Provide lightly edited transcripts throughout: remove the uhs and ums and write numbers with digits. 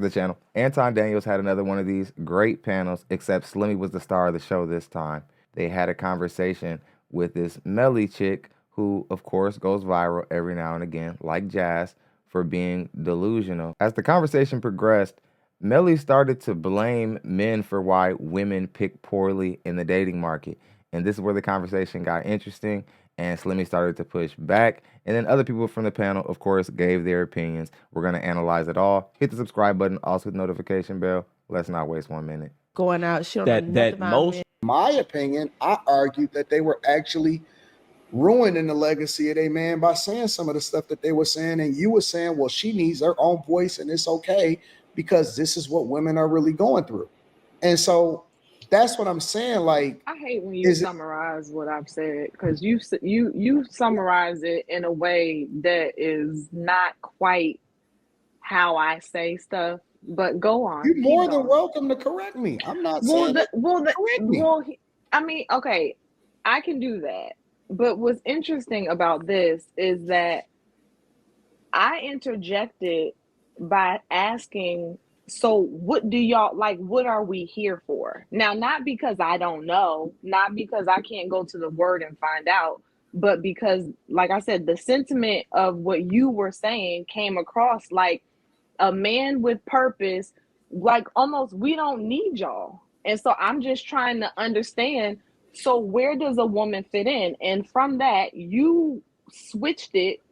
the channel. Anton Daniels had another one of these great panels, except Slimmy was the star of the show this time. They had a conversation with this Melly chick who, of course, goes viral every now and again, like Jazz, for being delusional. As the conversation progressed, Melly started to blame men for why women pick poorly in the dating market. And this is where the conversation got interesting, and Slimmy started to push back. And then other people from the panel, of course, gave their opinions. We're going to analyze it all. Hit the subscribe button, also hit the notification bell. Let's not waste 1 minute. Going out, she don't know nothing about men. My opinion, I argued that they were actually ruining the legacy of their man by saying some of the stuff that they were saying. And you were saying, well, she needs her own voice and it's okay because this is what women are really going through. And so that's what I'm saying. Like, I hate when you summarize what I've said, because you summarize it in a way that is not quite how I say stuff. But go on. You're more than welcome to correct me. I'm not saying correct me. Well, I mean, okay, I can do that. But what's interesting about this is that I interjected by asking, so what do y'all like? What are we here for? Now, not because I don't know, not because I can't go to the word and find out, but because, like I said, the sentiment of what you were saying came across like a man with purpose, like almost we don't need y'all. And so I'm just trying to understand, so where does a woman fit in? And from that, you switched it.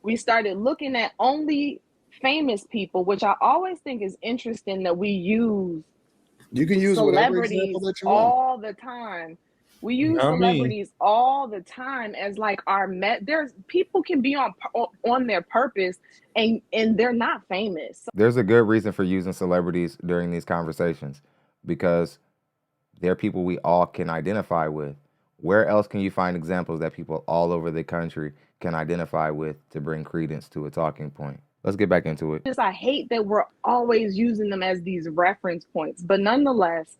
We started looking at only famous people, which I always think is interesting that we use. You can use celebrities all the time. We use celebrities all the time as like our there's people can be on their purpose and they're not famous. There's a good reason for using celebrities during these conversations, because they're people we all can identify with. Where else can you find examples that people all over the country can identify with to bring credence to a talking point? Let's get back into it. I hate that we're always using them as these reference points, but nonetheless,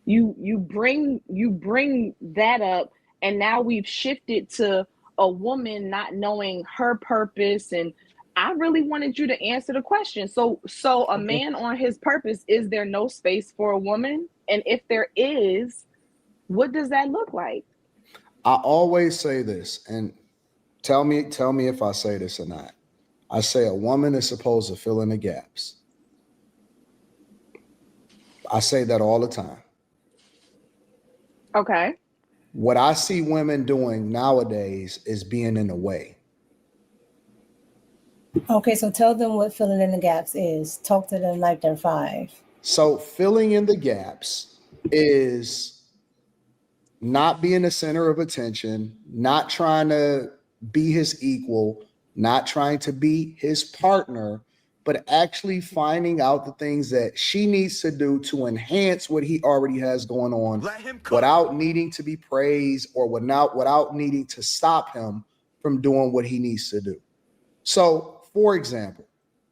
you bring that up, and now we've shifted to a woman not knowing her purpose. And I really wanted you to answer the question. So a man on his purpose, is there no space for a woman? And if there is, what does that look like? I always say this, and tell me if I say this or not. I say a woman is supposed to fill in the gaps. I say that all the time. Okay. What I see women doing nowadays is being in the way. Okay, so tell them what filling in the gaps is. Talk to them like they're 5. So filling in the gaps is not being the center of attention, not trying to be his equal, not trying to be his partner, but actually finding out the things that she needs to do to enhance what he already has going on without needing to be praised or without needing to stop him from doing what he needs to do. So, for example,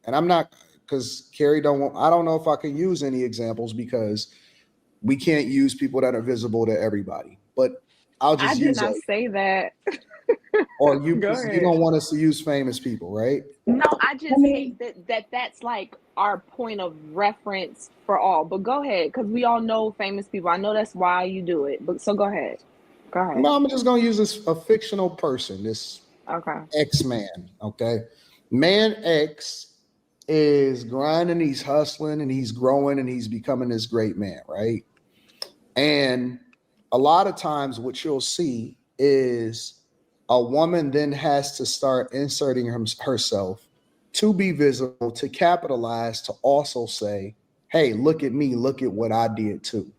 and I'm not, because Carrie I don't know if I can use any examples because we can't use people that are visible to everybody, but I'll just use I did not say that. Or you don't want us to use famous people, right? No, I just hate that's like our point of reference for all. But go ahead, because we all know famous people. I know that's why you do it. But so go ahead. Go ahead. No, I'm just gonna use a fictional person, this X man. Okay. Man X is grinding, he's hustling, and he's growing, and he's becoming this great man, right? And a lot of times what you'll see is a woman then has to start inserting herself to be visible, to capitalize, to also say, hey, look at me, look at what I did too.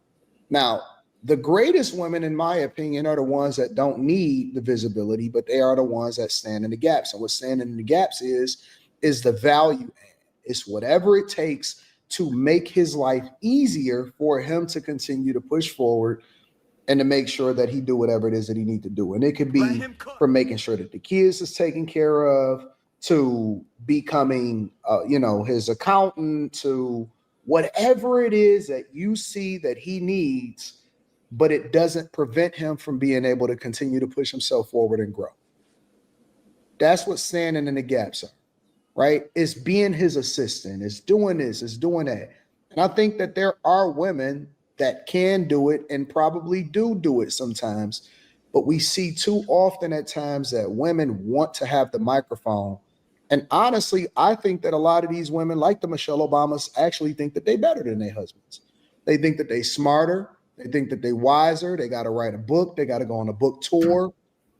Now, the greatest women, in my opinion, are the ones that don't need the visibility, but they are the ones that stand in the gaps. And what standing in the gaps is the value add. It's whatever it takes to make his life easier for him to continue to push forward and to make sure that he do whatever it is that he need to do. And it could be from making sure that the kids is taken care of, to becoming, his accountant, to whatever it is that you see that he needs, but it doesn't prevent him from being able to continue to push himself forward and grow. That's what standing in the gaps are, right? It's being his assistant. It's doing this. It's doing that. And I think that there are women that can do it and probably do it sometimes. But we see too often at times that women want to have the microphone. And honestly, I think that a lot of these women, like the Michelle Obamas, actually think that they better than their husbands. They think that they smarter. They think that they wiser. They got to write a book. They got to go on a book tour.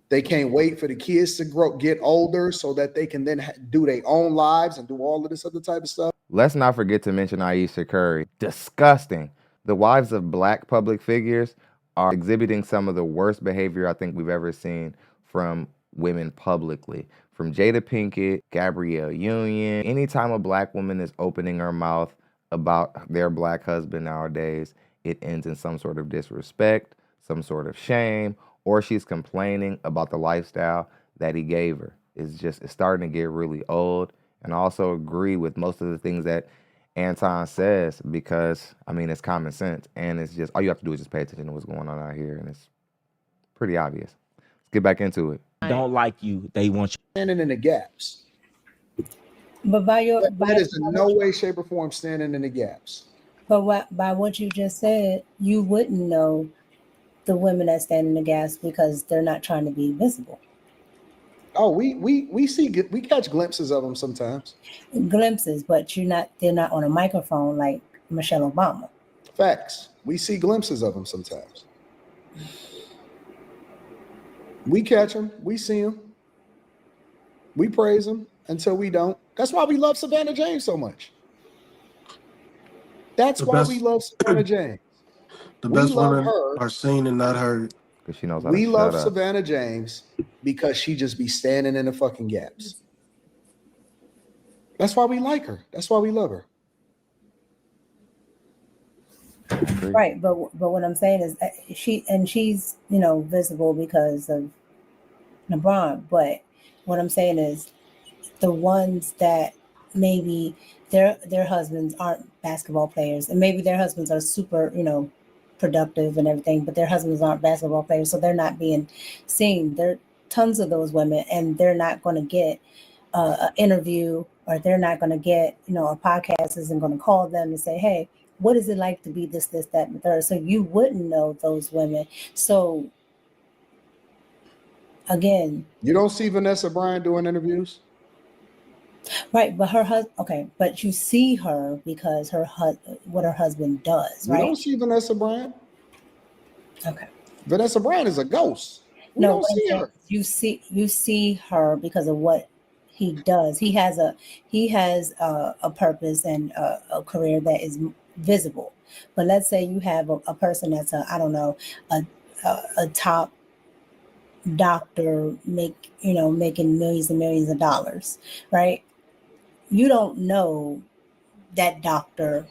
They can't wait for the kids to get older so that they can then do their own lives and do all of this other type of stuff. Let's not forget to mention Aisha Curry. Disgusting. The wives of Black public figures are exhibiting some of the worst behavior I think we've ever seen from women publicly. From Jada Pinkett, Gabrielle Union. Anytime a Black woman is opening her mouth about their Black husband nowadays, it ends in some sort of disrespect, some sort of shame, or she's complaining about the lifestyle that he gave her. It's starting to get really old. And I also agree with most of the things that Anton says because, I mean, it's common sense. And it's just, all you have to do is just pay attention to what's going on out here. And it's pretty obvious. Let's get back into it. Don't like you, they want you. Standing in the gaps. But that is in no way, shape, or form standing in the gaps. But by what you just said, you wouldn't know the women that stand in the gaps because they're not trying to be visible. Oh, we catch glimpses of them sometimes. Glimpses, but they're not on a microphone like Michelle Obama. Facts. We see glimpses of them sometimes. We catch them. We see them. We praise them until we don't. That's why we love Savannah James so much. That's why we love Savannah James. The best women are seen and not heard. Because she knows how to We shut love up. Savannah James because she just be standing in the fucking gaps. That's why we like her. That's why we love her. Right, but what I'm saying is she's visible because of LeBron. But what I'm saying is the ones that maybe their husbands aren't basketball players, and maybe their husbands are super productive and everything, but their husbands aren't basketball players, so they're not being seen. There are tons of those women, and they're not going to get an interview, or they're not going to get a podcast isn't going to call them and say, hey, what is it like to be this, that, and the third? So you wouldn't know those women. So again, you don't see Vanessa Bryant doing interviews, right? But her husband, okay, but you see her because what her husband does, right? You don't see Vanessa Bryant. Okay, Vanessa Bryant is a ghost. We no, don't see her. You see her because of what he does. He has a purpose and a career that is visible. But let's say you have a person that's a top doctor making millions and millions of dollars, right? You don't know that doctor,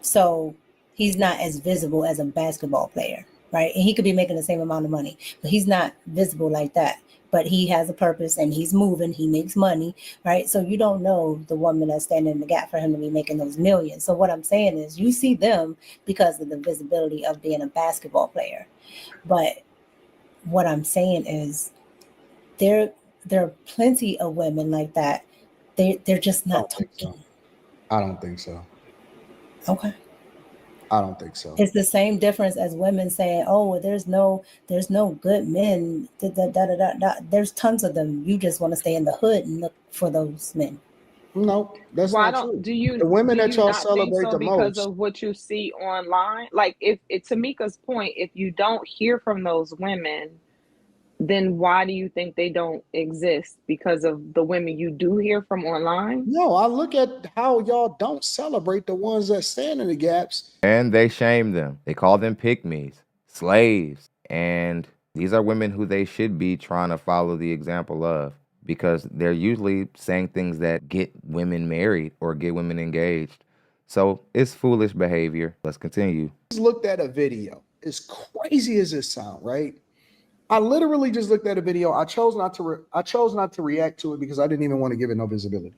so he's not as visible as a basketball player, right? And he could be making the same amount of money, but he's not visible like that. But he has a purpose and he's moving, he makes money, right? So you don't know the woman that's standing in the gap for him to be making those millions. So what I'm saying is you see them because of the visibility of being a basketball player. But what I'm saying is there are plenty of women like that. They're just not talking. I don't think so. Okay. I don't think so. It's the same difference as women saying, "Oh, there's no good men." There's tons of them. You just want to stay in the hood and look for those men. No, that's not true. The women that y'all celebrate the most because of what you see online. Like if Tamika's point, if you don't hear from those women, then why do you think they don't exist? Because of the women you do hear from online? No, I look at how y'all don't celebrate the ones that stand in the gaps. And they shame them. They call them pygmies, slaves. And these are women who they should be trying to follow the example of, because they're usually saying things that get women married or get women engaged. So it's foolish behavior. Let's continue. I just looked at a video. As crazy as it sounds, right? I literally just looked at a video. I chose not to react to it because I didn't even want to give it no visibility.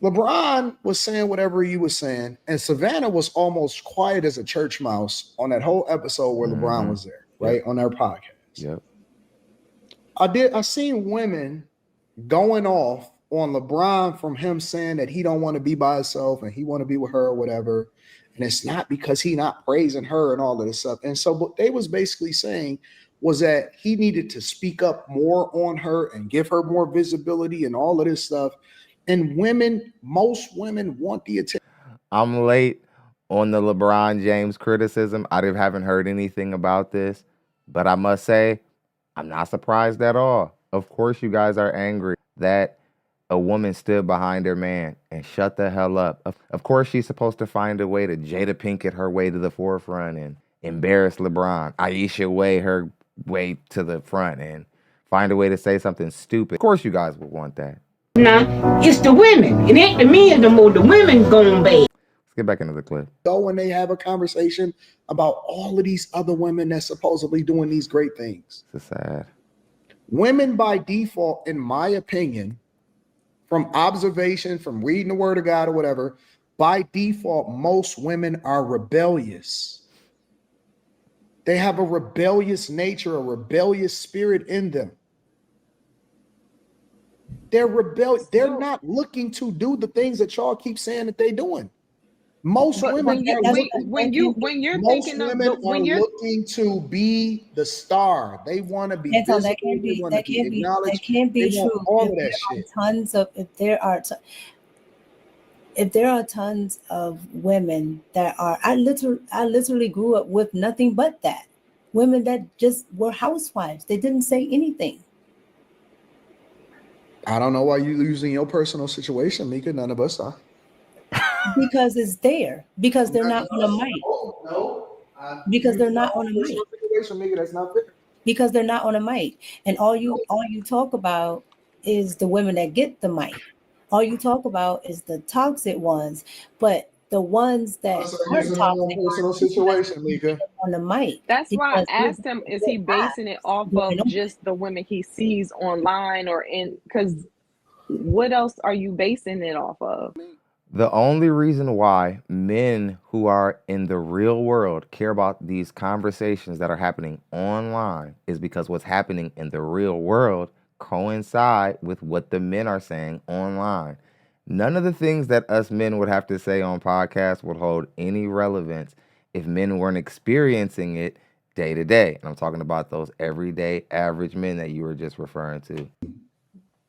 LeBron was saying whatever he was saying, and Savannah was almost quiet as a church mouse on that whole episode where LeBron was there, right? On their podcast. Yep. I seen women going off on LeBron from him saying that he don't want to be by himself and he want to be with her or whatever. And it's not because he not praising her and all of this stuff. And so what they was basically saying was that he needed to speak up more on her and give her more visibility and all of this stuff. And women, most women want the attention. I'm late on the LeBron James criticism. I haven't heard anything about this, but I must say, I'm not surprised at all. Of course you guys are angry that a woman stood behind her man and shut the hell up. Of course she's supposed to find a way to Jada Pinkett her way to the forefront and embarrass LeBron. Aisha way her way to the front and find a way to say something stupid. Of course you guys would want that. Now, it's the women. It ain't the men no more. The women going bad. Let's get back into the clip. Go when they have a conversation about all of these other women that's supposedly doing these great things. It's sad. Women by default, in my opinion, from observation, from reading the word of God or whatever, by default, most women are rebellious. They have a rebellious nature, a rebellious spirit in them. They're rebellious. They're not looking to do the things that y'all keep saying that they're doing. Most women when you're thinking of looking to be the star. They want to be visible. That can't be true. All of that shit. If there are tons of women that are, I literally grew up with nothing but that. Women that just were housewives. They didn't say anything. I don't know why you're using your personal situation, Mika. None of us are. Because it's there. Because they're not on a mic. Because they're not on a mic. That's not fair. Because they're not on a mic. And all you talk about is the women that get the mic. All you talk about is the toxic ones. But the ones that are toxic personal situation, Mika. on the mic. That's why I asked him, is he basing it off of just the women he sees online or in, because what else are you basing it off of? The only reason why men who are in the real world care about these conversations that are happening online is because what's happening in the real world coincide with what the men are saying online. None of the things that us men would have to say on podcasts would hold any relevance if men weren't experiencing it day to day. And I'm talking about those everyday average men that you were just referring to.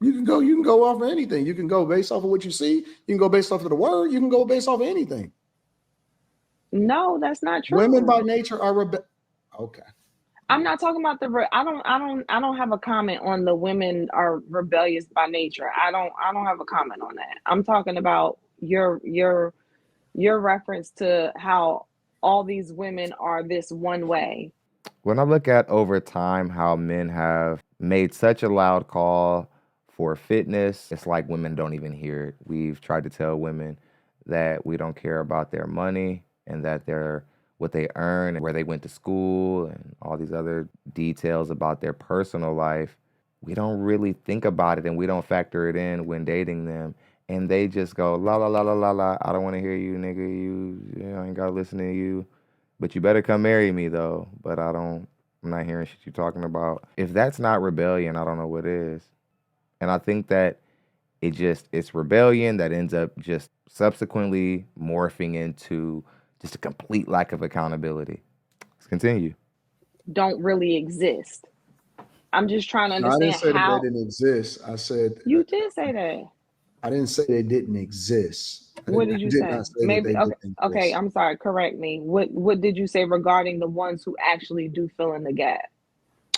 You can go off of anything. You can go based off of what you see. You can go based off of the word. You can go based off of anything. No, that's not true. Women by nature are okay. I'm not talking about I don't have a comment on the women are rebellious by nature. I don't have a comment on that. I'm talking about your reference to how all these women are this one way. When I look at over time how men have made such a loud call for fitness, it's like women don't even hear it. We've tried to tell women that we don't care about their money and that they're what they earn and where they went to school and all these other details about their personal life. We don't really think about it and we don't factor it in when dating them. And they just go, la, la, la, la, la, la. I don't want to hear you, nigga. I ain't got to listen to you. But you better come marry me, though. But I'm not hearing shit you're talking about. If that's not rebellion, I don't know what is. And I think that it's rebellion that ends up just subsequently morphing into just a complete lack of accountability. Let's continue. Don't really exist. I'm just trying to understand I didn't say how that they didn't exist. I said you did say that. I didn't say they didn't exist. What did you say? Maybe okay. I'm sorry. Correct me. What did you say regarding the ones who actually do fill in the gap?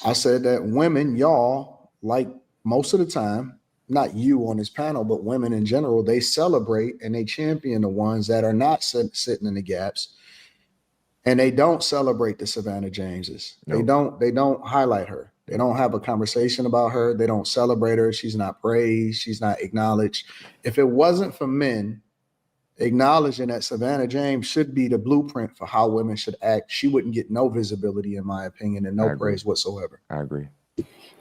I said that women, y'all, like most of the time, not you on this panel, but women in general, they celebrate and they champion the ones that are not sitting in the gaps, and they don't celebrate the Savannah Jameses. Nope. They don't highlight her. They don't have a conversation about her. They don't celebrate her. She's not praised. She's not acknowledged. If it wasn't for men acknowledging that Savannah James should be the blueprint for how women should act, she wouldn't get no visibility, in my opinion, and no praise whatsoever. I agree.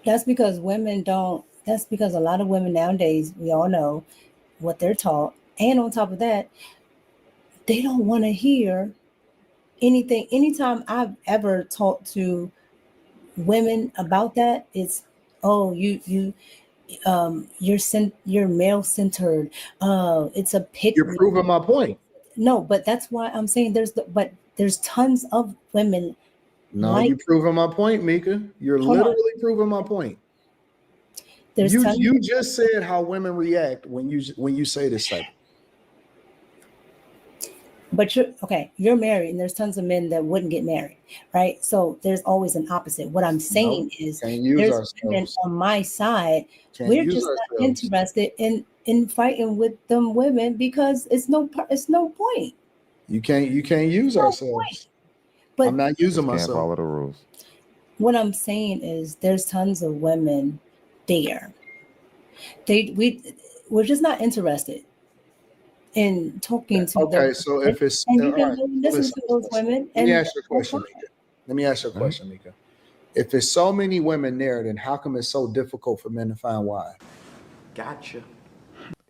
That's because that's because a lot of women nowadays, we all know what they're taught. And on top of that, they don't want to hear anything. Anytime I've ever talked to women about that, it's, oh, you you're male centered. It's a pick. You're proving my point. No, but that's why I'm saying there's tons of women. No, you're proving my point, Mika. You're literally proving my point. You just said how women react when you say this type. But you're married, and there's tons of men that wouldn't get married, right? So there's always an opposite. What I'm saying is there's women on my side. We're just not interested in fighting with them women because it's no point. You can't use ourselves. But I'm not using myself. Can't follow the rules. What I'm saying is there's tons of women there. We're just not interested in talking to them. Okay, so if it's listen to those women. Let me ask you a question, Mika. Let me ask you a question, Mika. If there's so many women there, then how come it's so difficult for men to find wives? Gotcha.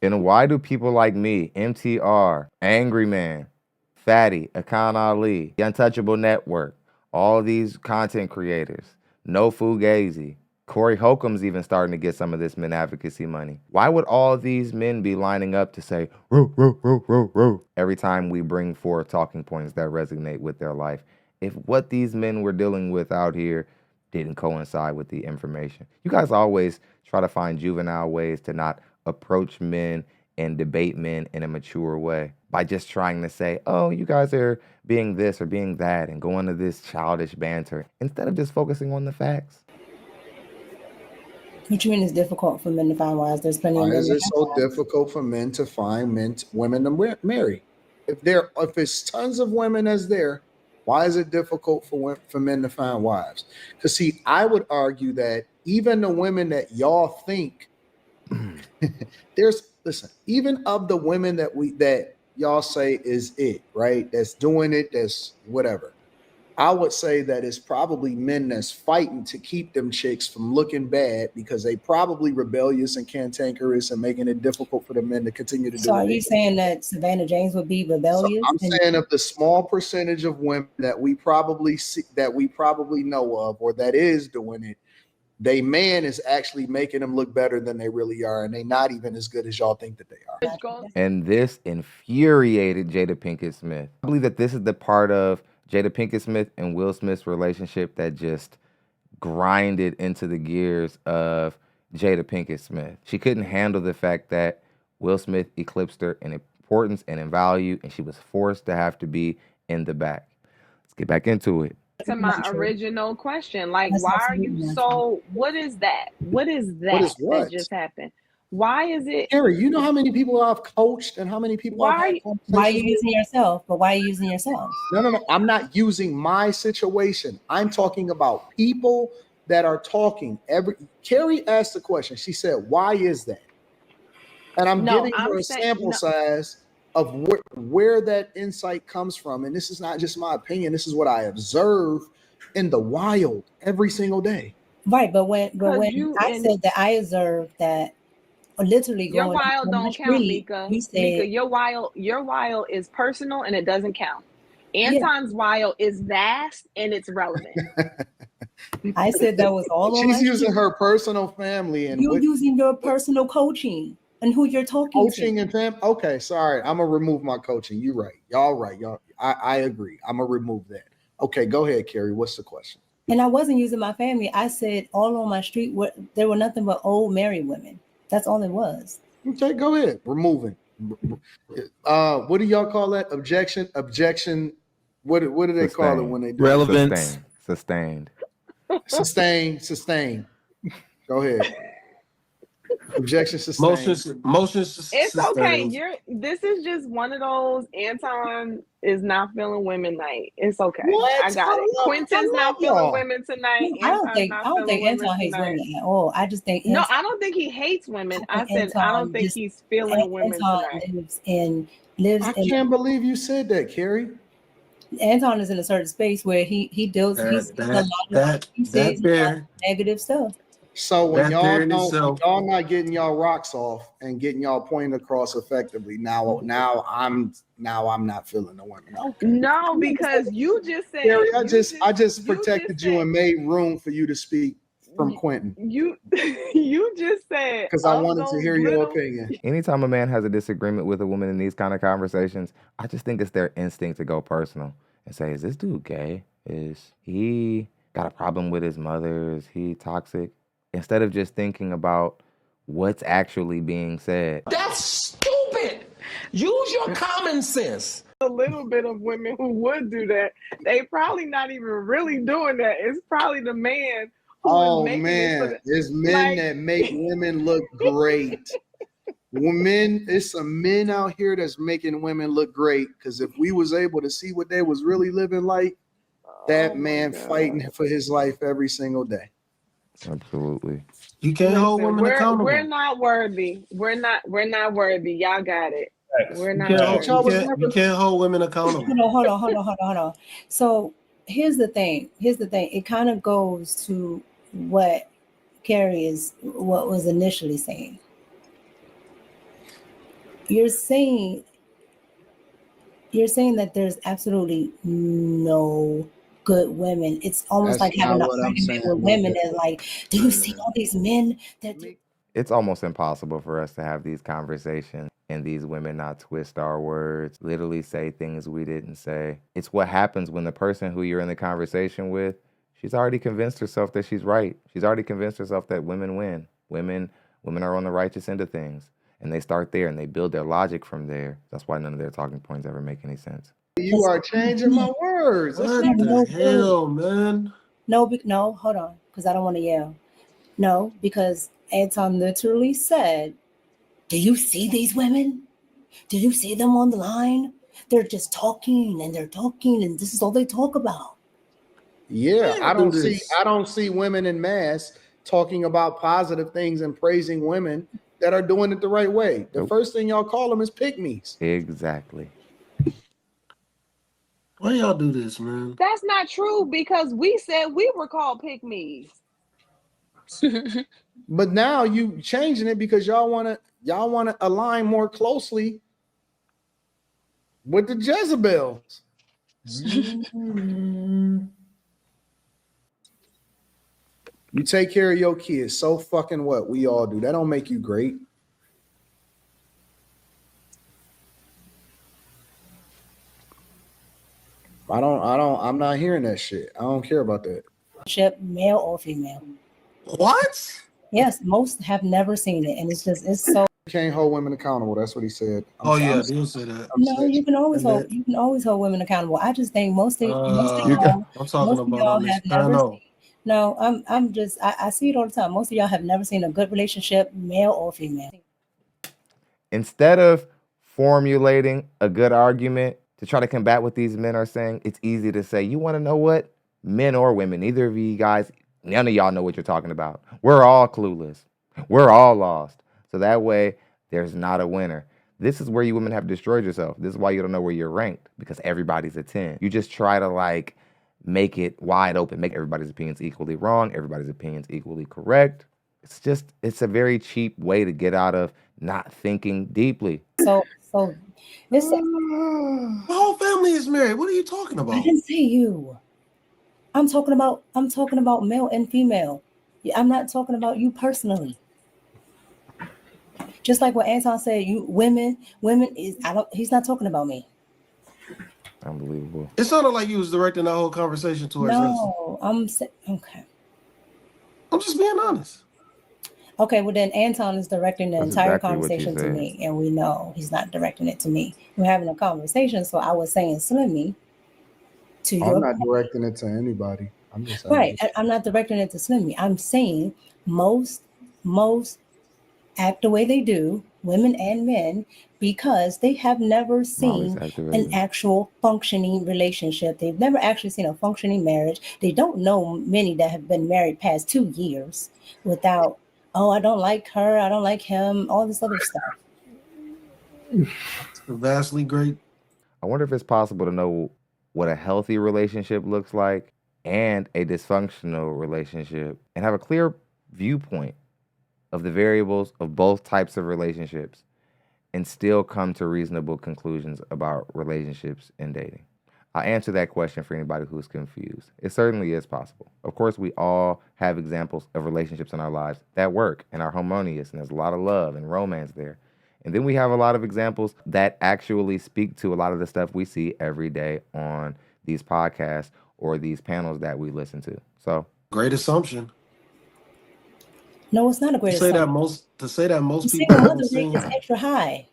And why do people like me, MTR, Angry Man, Fatty, Akan Ali, The Untouchable Network, all these content creators, No Fugazi, Corey Holcomb's even starting to get some of this men advocacy money. Why would all these men be lining up to say, roo, roo, roo, roo, roo, every time we bring forth talking points that resonate with their life, if what these men were dealing with out here didn't coincide with the information? You guys always try to find juvenile ways to not approach men and debate men in a mature way by just trying to say, oh, you guys are being this or being that and go into this childish banter instead of just focusing on the facts. What you mean it's difficult for men to find wives? There's plenty of women. Why is it so difficult for men to find women to marry? If it's tons of women that's there, why is it difficult for men to find wives? Because see, I would argue that even the women that y'all think even of the women that y'all say is it, right? That's doing it, that's whatever. I would say that it's probably men that's fighting to keep them chicks from looking bad because they probably rebellious and cantankerous and making it difficult for the men to continue to do it. So are you saying that Savannah James would be rebellious? So I'm saying of the small percentage of women that we probably know of or that is doing it, they man is actually making them look better than they really are, and they not even as good as y'all think that they are. And this infuriated Jada Pinkett Smith. I believe that this is the part of Jada Pinkett Smith and Will Smith's relationship that just grinded into the gears of Jada Pinkett Smith. She couldn't handle the fact that Will Smith eclipsed her in importance and in value, and she was forced to have to be in the back. Let's get back into it. To my original question, like, why are you so? What is that? What is that that just happened? Why is it? Harry, you know how many people I've coached and how many people why are you using yourself? But why are you using yourself? No. I'm not using my situation. I'm talking about people that are talking. Carrie asked the question. She said, why is that? And I'm giving her a sample size of where that insight comes from. And this is not just my opinion. This is what I observe in the wild every single day. Right. But when I said that I observed that literally your wild don't count, Mika. Mika, your wild is personal and it doesn't count. Anton's wild is vast and it's relevant. I said that was all. She's using her personal family and you're using your personal coaching and who you're talking coaching to. And family. Okay, sorry, I'm gonna remove my coaching. You're right. Y'all right. Y'all. I agree. I'm gonna remove that. Okay, go ahead, Carrie. What's the question? And I wasn't using my family. I said all on my street there were nothing but old married women. That's all it was. Okay, go ahead. Removing. What do y'all call that? Objection. What do they call it when they do relevance? Sustained. Sustained. Go ahead. Objection sustained. Motions. It's okay. This is just one of those Anton is not feeling women night. It's okay. What? I got it. Quentin's not feeling women tonight. I don't think Anton hates women at all. I just think I don't think he hates women. I don't think he's feeling women tonight. Lives I can't believe you said that, Carrie. Anton is in a certain space where he deals he says negative stuff. So when y'all not getting y'all rocks off and getting y'all point across effectively, now I'm not feeling the women. Okay. No, because you just said Carrie, I just protected you and made room for you to speak. from Quentin. You just said, because I wanted to hear your opinion. Anytime a man has a disagreement with a woman in these kind of conversations, I just think it's their instinct to go personal and say, is this dude gay? Is he got a problem with his mother? Is he toxic? Instead of just thinking about what's actually being said. That's stupid. Use your common sense. A little bit of women who would do that. They probably not even really doing that. It's probably the man who is making it. There's men that make women look great. Women, it's some men out here that's making women look great. Because if we was able to see what they was really living like, that man fighting for his life every single day. Absolutely. You can't hold women accountable. We're not worthy. We're not worthy. Y'all got it. We're not. You can't hold women accountable. Hold on. So here's the thing. It kind of goes to what what was initially saying. You're saying that there's absolutely no good women. It's almost like having an argument with women and like, do you see all these men that It's almost impossible for us to have these conversations and these women not twist our words, literally say things we didn't say. It's what happens when the person who you're in the conversation with, she's already convinced herself that she's right. She's already convinced herself that women win. Women are on the righteous end of things. And they start there and they build their logic from there. That's why none of their talking points ever make any sense. You are changing my words. What the hell, man? No, hold on, because I don't want to yell. No, because Anton literally said, do you see these women? Do you see them on the line? They're just talking and this is all they talk about. Yeah, I don't see women in mass talking about positive things and praising women that are doing it the right way. The first thing y'all call them is pygmies. Exactly. Why y'all do this, man? That's not true because we said we were called pygmies. But now you changing it because y'all want to align more closely with the Jezebels. You take care of your kids. So fucking what? We all do. That don't make you great. I'm not hearing that shit. I don't care about that. Male or female. What? Yes, most have never seen it. And it's so. You can't hold women accountable. That's what he said. He'll say that. No, you can always hold women accountable. I just think most of y'all have never seen. No, I see it all the time. Most of y'all have never seen a good relationship, male or female. Instead of formulating a good argument to try to combat what these men are saying, it's easy to say, you want to know what? Men or women, neither of you guys, none of y'all know what you're talking about. We're all clueless. We're all lost. So that way, there's not a winner. This is where you women have destroyed yourself. This is why you don't know where you're ranked, because everybody's a 10. You just try to make it wide open, make everybody's opinions equally wrong, everybody's opinions equally correct. It's a very cheap way to get out of not thinking deeply. So this my whole family is married. What are you talking about? I didn't say you. I'm talking about male and female. I'm not talking about you personally. Just like what Anton said, women he's not talking about me. Unbelievable. It sounded like you was directing that whole conversation towards us. No, okay. I'm just being honest. Okay, well then Anton is directing the entire exactly conversation to me, and we know he's not directing it to me. We're having a conversation, so I was saying Slimmy to you. I'm not directing it to anybody. I'm just saying. Right. I'm not directing it to Slimmy. I'm saying most act the way they do, women and men, because they have never seen an actual functioning relationship. They've never actually seen a functioning marriage. They don't know many that have been married past 2 years without, I don't like her, I don't like him, all this other stuff. Vastly great. I wonder if it's possible to know what a healthy relationship looks like and a dysfunctional relationship and have a clear viewpoint of the variables of both types of relationships and still come to reasonable conclusions about relationships and dating. I'll answer that question for anybody who's confused. It certainly is possible. Of course, we all have examples of relationships in our lives that work and are harmonious, and there's a lot of love and romance there. And then we have a lot of examples that actually speak to a lot of the stuff we see every day on these podcasts or these panels that we listen to. So, great assumption. No, it's not a great assumption. To say that most the people single haven't mother rate seen, is extra high.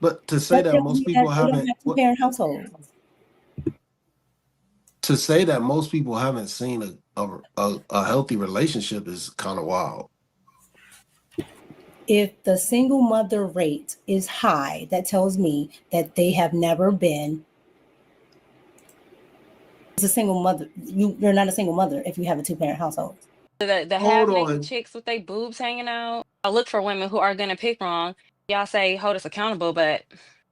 but to say that most people haven't, have two-parent households. To say that most people haven't seen a healthy relationship is kind of wild. If the single mother rate is high, that tells me that they have never been. It's a single mother. You're not a single mother if you have a two-parent household. The half-naked chicks with their boobs hanging out. I look for women who are gonna pick wrong. Y'all say hold us accountable, but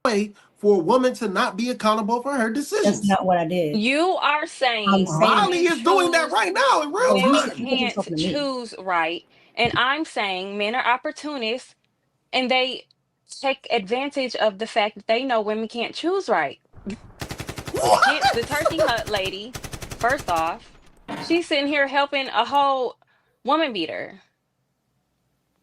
way for a woman to not be accountable for her decisions. That's not what I did. You are saying Riley is doing that right now in real women time. can't choose right, and I'm saying men are opportunists, and they take advantage of the fact that they know women can't choose right. The Turkey Hut lady, first off, she's sitting here helping a whole woman beater.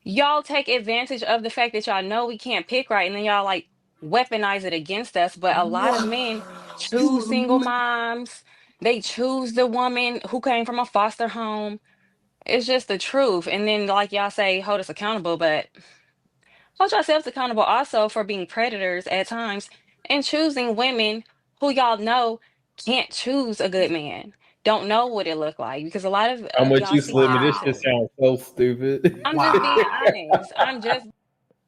Y'all take advantage of the fact that y'all know we can't pick right, and then y'all like weaponize it against us. But a lot of men choose single moms. They choose the woman who came from a foster home. It's just the truth. And then, like y'all say, hold us accountable, but hold yourselves accountable also for being predators at times and choosing women who y'all know can't choose a good man. Don't know what it look like, because a lot of How much y'all you see slimming? This differences. shit sounds so stupid. I'm just being honest.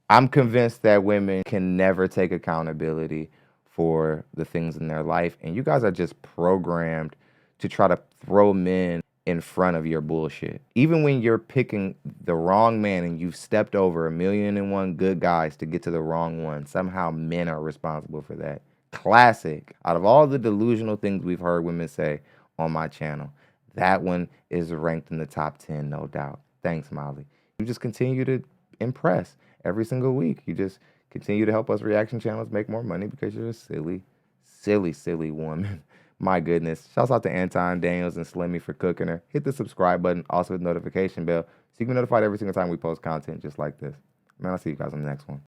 I'm convinced that women can never take accountability for the things in their life. And you guys are just programmed to try to throw men in front of your bullshit. Even when you're picking the wrong man and you've stepped over 1,000,001 good guys to get to the wrong one, somehow men are responsible for that. Classic. Out of all the delusional things we've heard women say on my channel, that one is ranked in the top 10, no doubt. Thanks, Molly. You just continue to impress every single week. You just continue to help us reaction channels make more money because you're a silly, silly, silly woman. My goodness. Shouts out to Anton Daniels and Slimmy for cooking her. Hit the subscribe button, also the notification bell, so you can be notified every single time we post content just like this. Man, I'll see you guys on the next one.